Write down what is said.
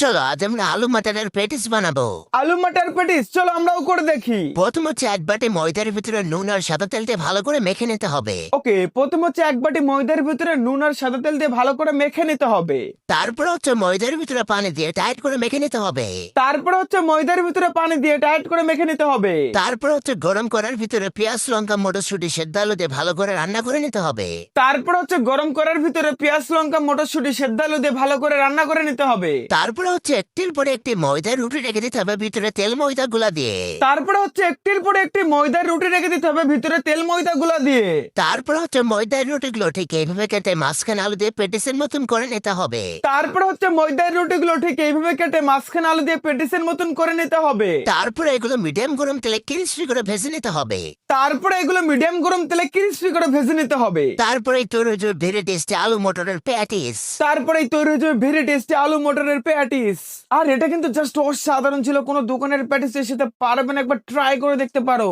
চলো আজ আমরা আলু মাটারের পেটিস বানাবো। আলু মাটার পেটিস, চলো আমরাও করে দেখি। প্রথম হচ্ছে এক বাটি ময়দার ভিতরে নুন আর সাদা তেল দিয়ে ভালো করে মেখে নিতে হবে। ওকে, প্রথম হচ্ছে এক বাটি ময়দার ভিতরে নুন আর সাদা তেল দিয়ে ভালো করে মেখে নিতে হবে। তারপর হচ্ছে ময়দার ভিতরে পানি দিয়ে টাইট করে মেখে নিতে হবে। তারপরে হচ্ছে ময়দার ভিতরে পানি দিয়ে টাইট করে মেখে নিতে হবে। তারপর হচ্ছে গরম করার ভিতরে পেঁয়াজ লঙ্কা মটরশুঁটি সেদ্ধ আলু দিয়ে ভালো করে রান্না করে নিতে হবে। তারপর হচ্ছে গরম করার ভিতরে পেঁয়াজ লঙ্কা মটরশুঁটি সেদ্ধ আলু দিয়ে ভালো করে রান্না করে নিতে হবে। তারপরে হচ্ছে একটির পরে একটি ময়দার রুটি রেখে দিতে হবে ভিতরে তেল ময়দা গুলা দিয়ে। তারপরে হচ্ছে একটির পরে একটি ময়দার রুটি রেখে দিতে হবে ভিতরে তেল ময়দা গুলা দিয়ে। তারপর হচ্ছে ময়দার রুটিগুলো ঠিক এইভাবে কেটে মাঝখানে আলু দিয়ে পেটিসের মতন করে নিতে হবে। তারপরে হচ্ছে ময়দার রুটিগুলো ঠিক এইভাবে কেটে মাঝখানে আলু দিয়ে পেটিসের মতন করে নিতে হবে। তারপরে এগুলো মিডিয়াম গরম তেলে ক্রিস্পি করে ভেজে নিতে হবে। তারপরে এগুলো মিডিয়াম গরম তেলে ক্রিস্পি করে ভেজে নিতে হবে। তারপরে তৈরি হয়ে যাবে ভেরি টেস্টি আলু মটরের প্যাটিস। তারপরেই তৈরি হয়ে যাবে ভেরি টেস্টি আলু মটরের প্যাটিস। আর এটা কিন্তু জাস্ট অসাধারণ ছিল, কোনো দোকানের প্যাটিস এর সাথে পারবেন, একবার ট্রাই করে দেখতে পারো।